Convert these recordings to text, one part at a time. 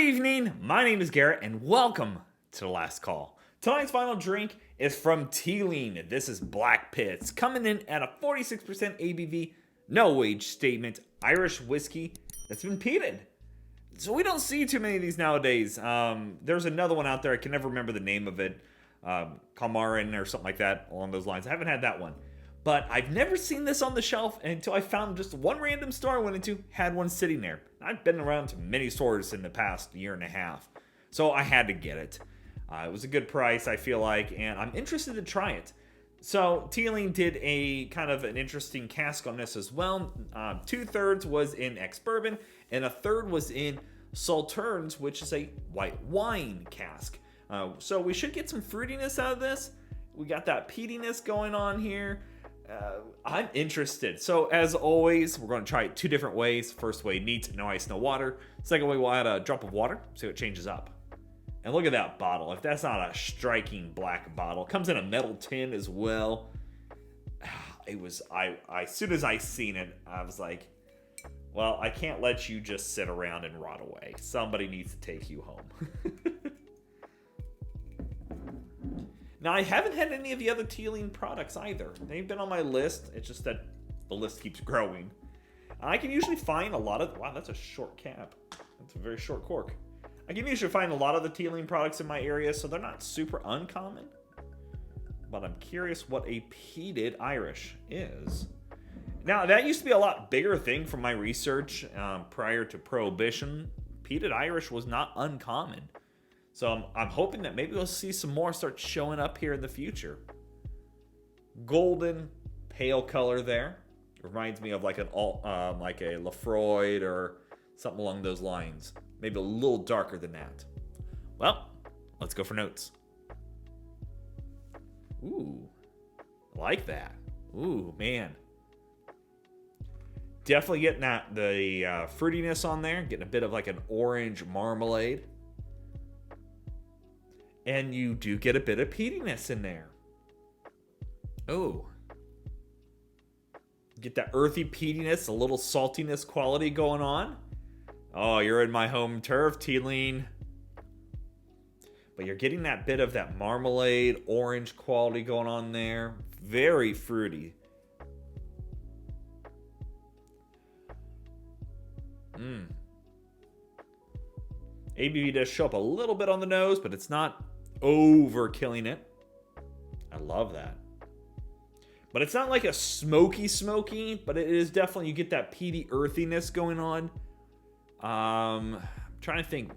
evening, my name is Garrett, and welcome to The Last Call. Tonight's final drink is from Teeling. This is Blackpitts, coming in at a 46% ABV, no age statement, Irish whiskey that's been peated. So we don't see too many of these nowadays. There's another one out there, I can never remember the name of it, Calmarin or something like that along those lines. I haven't had that one. But I've never seen this on the shelf until I found just one random store I went into had one sitting there. I've been around to many stores in the past year and a half, so I had to get it. It was a good price, I feel like, and I'm interested to try it. So Teeling did a kind of an interesting cask on this as well. 2/3 was in ex-bourbon, and 1/3 was in Sauternes, which is a white wine cask. So we should get some fruitiness out of this. We got that peatiness going on here. I'm interested. So as always, we're going to try it two different ways. First way, neat, no ice, no water. Second way, we'll add a drop of water, see what changes up. And look at that bottle. If that's not a striking black bottle, comes in a metal tin as well. It was, as soon as I seen it, I was like, well, I can't let you just sit around and rot away. Somebody needs to take you home. Now, I haven't had any of the other Teeling products either. They've been on my list. It's just that the list keeps growing. I can usually find a lot of... Wow, that's a short cap. That's a very short cork. I can usually find a lot of the Teeling products in my area, so they're not super uncommon. But I'm curious what a peated Irish is. Now, that used to be a lot bigger thing from my research prior to Prohibition. Peated Irish was not uncommon. So I'm hoping that maybe we'll see some more start showing up here in the future. Golden, pale color there. Reminds me of like a Lafroid or something along those lines. Maybe a little darker than that. Well, let's go for notes. Ooh, I like that. Ooh, man. Definitely getting the fruitiness on there. Getting a bit of like an orange marmalade. And you do get a bit of peatiness in there. Oh. Get that earthy peatiness, a little saltiness quality going on. Oh, you're in my home turf, Teeling. But you're getting that bit of that marmalade, orange quality going on there. Very fruity. ABV does show up a little bit on the nose, but it's not overkilling it. I love that. But it's not like a smoky, but it is definitely, you get that peaty earthiness going on. I'm trying to think.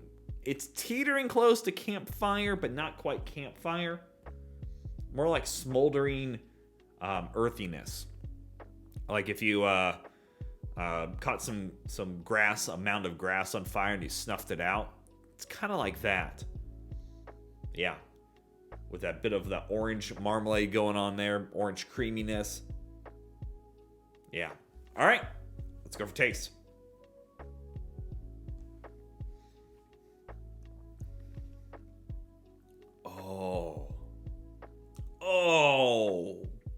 It's teetering close to campfire, but not quite campfire. More like smoldering earthiness. Like if you caught some grass, a mound of grass on fire and you snuffed it out. It's kind of like that. Yeah. With that bit of the orange marmalade going on there. Orange creaminess. Yeah. All right. Let's go for taste. Oh,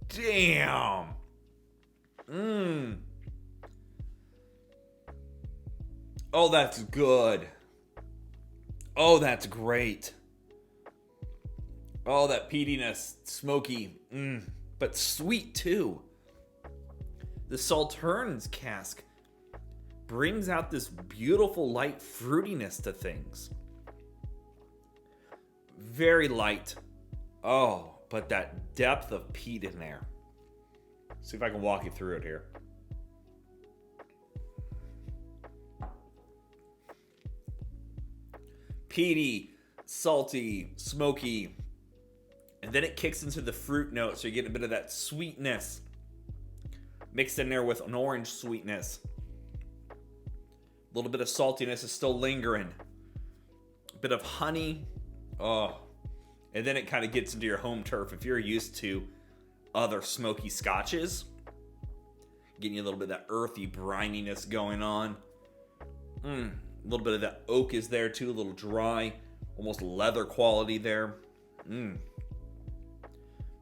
damn. Oh, that's good. Oh, that's great. Oh, that peatiness, smoky, but sweet too. The Sauternes cask brings out this beautiful light fruitiness to things. Very light. Oh, but that depth of peat in there. See if I can walk you through it here. Peaty, salty, smoky. And then it kicks into the fruit note, so you get a bit of that sweetness mixed in there with an orange sweetness. A little bit of saltiness is still lingering. A bit of honey. Oh. And then it kind of gets into your home turf. If you're used to other smoky scotches, getting you a little bit of that earthy brininess going on. A little bit of that oak is there too, a little dry, almost leather quality there.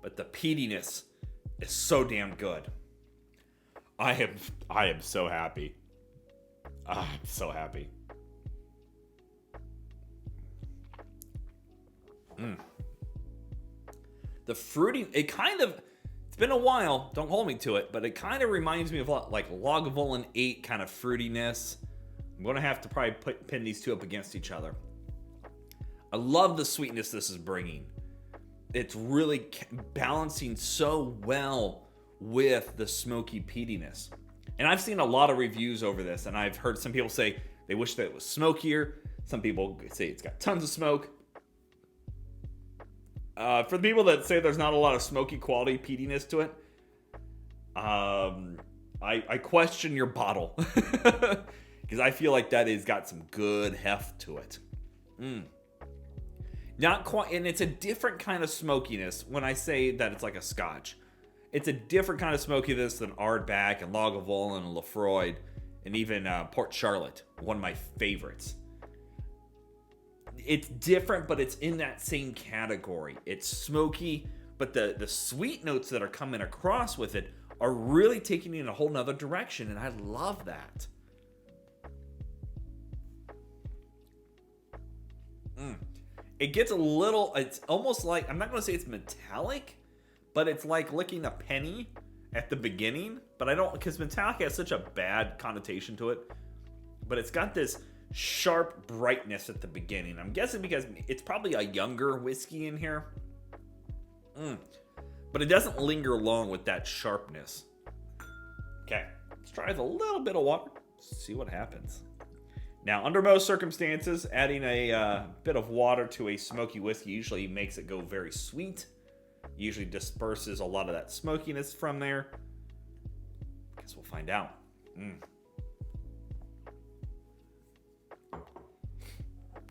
But the peatiness is so damn good. I am so happy. I'm so happy. The fruity, it's been a while, don't hold me to it, but it kind of reminds me of like Lagavulin 8 kind of fruitiness. I'm going to have to probably pin these two up against each other. I love the sweetness this is bringing. It's really balancing so well with the smoky peatiness. And I've seen a lot of reviews over this, and I've heard some people say they wish that it was smokier. Some people say it's got tons of smoke. For the people that say there's not a lot of smoky quality peatiness to it, I question your bottle. Because I feel like that has got some good heft to it. Not quite, and it's a different kind of smokiness when I say that it's like a scotch. It's a different kind of smokiness than Ardbeg and Lagavulin and Laphroaig and even Port Charlotte, one of my favorites. It's different, but it's in that same category. It's smoky, but the sweet notes that are coming across with it are really taking it in a whole nother direction, and I love that. It gets a little, it's almost like, I'm not going to say it's metallic, but it's like licking a penny at the beginning. But I don't, because metallic has such a bad connotation to it. But it's got this sharp brightness at the beginning. I'm guessing because it's probably a younger whiskey in here. But it doesn't linger long with that sharpness. Okay, let's try with a little bit of water. See what happens. Now, under most circumstances, adding a bit of water to a smoky whiskey usually makes it go very sweet. Usually disperses a lot of that smokiness from there. Guess we'll find out.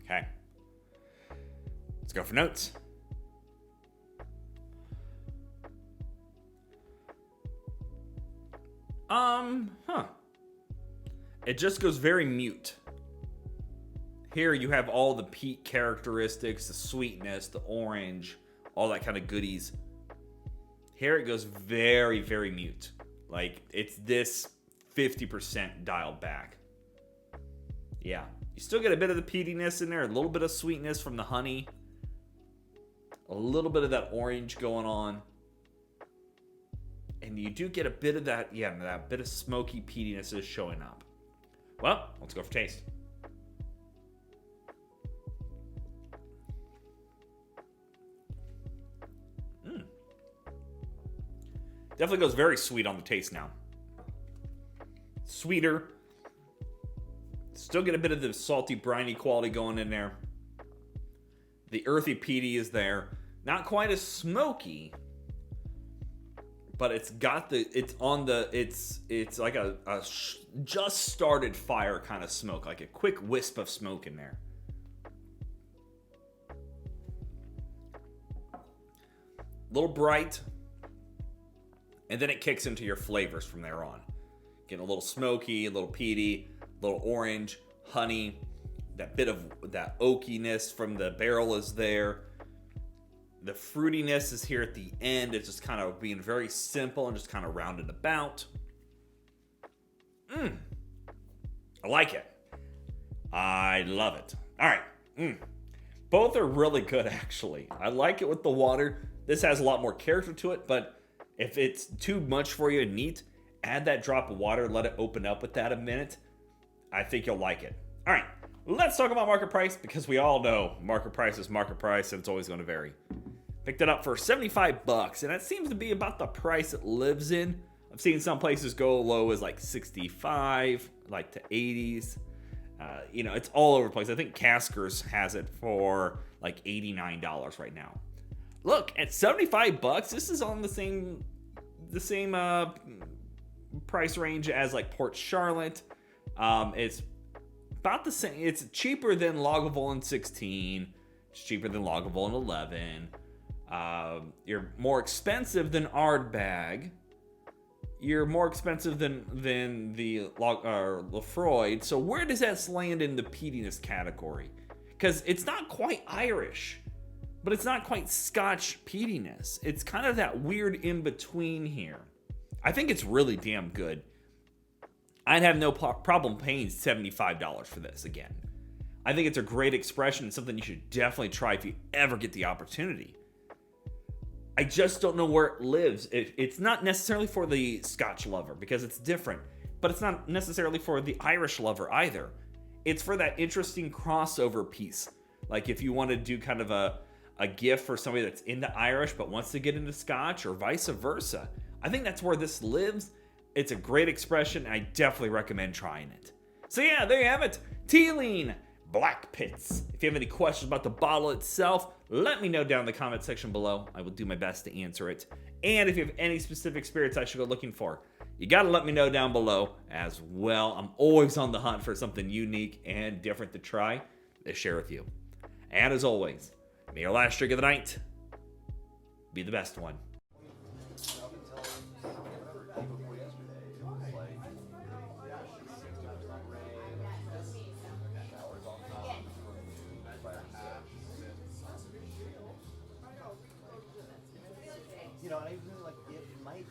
Okay. Let's go for notes. It just goes very mute. Here you have all the peat characteristics, the sweetness, the orange, all that kind of goodies. Here it goes very, very mute. Like, it's this 50% dialed back. Yeah. You still get a bit of the peatiness in there, a little bit of sweetness from the honey. A little bit of that orange going on. And you do get a bit of that, that bit of smoky peatiness is showing up. Well, let's go for taste. Definitely goes very sweet on the taste now. Sweeter. Still get a bit of the salty, briny quality going in there. The earthy peaty is there. Not quite as smoky, but it's got it's like a just started fire kind of smoke, like a quick wisp of smoke in there. A little bright. And then it kicks into your flavors from there on. Getting a little smoky, a little peaty, a little orange, honey. That bit of that oakiness from the barrel is there. The fruitiness is here at the end. It's just kind of being very simple and just kind of rounded about. I like it. I love it. All right. Both are really good, actually. I like it with the water. This has a lot more character to it, but if it's too much for you and neat, add that drop of water, let it open up with that a minute. I think you'll like it. All right, let's talk about market price, because we all know market price is market price and it's always going to vary. Picked it up for $75, and that seems to be about the price it lives in. I've seen some places go low as like 65, like to 80s. It's all over the place. I think Casker's has it for like $89 right now. Look, at $75, this is on the same price range as like Port Charlotte. It's about the same. It's cheaper than Lagavulin 16. It's cheaper than Lagavulin 11. You're more expensive than Ardbeg. You're more expensive than the Laphroaig. So where does that land in the peatiness category? Because it's not quite Irish, but it's not quite Scotch peatiness. It's kind of that weird in-between here. I think it's really damn good. I'd have no problem paying $75 for this again. I think it's a great expression and something you should definitely try if you ever get the opportunity. I just don't know where it lives. It's not necessarily for the Scotch lover because it's different, but it's not necessarily for the Irish lover either. It's for that interesting crossover piece. Like if you want to do kind of a gift for somebody that's into Irish but wants to get into Scotch or vice versa. I think that's where this lives. It's a great expression. I definitely recommend trying it. So yeah, there you have it. Teeling Blackpitts. If you have any questions about the bottle itself, let me know down in the comment section below. I will do my best to answer it. And if you have any specific spirits I should go looking for, you gotta let me know down below as well. I'm always on the hunt for something unique and different to try to share with you. And as always, may your last drink of the night be the best one. You know, and I even like it might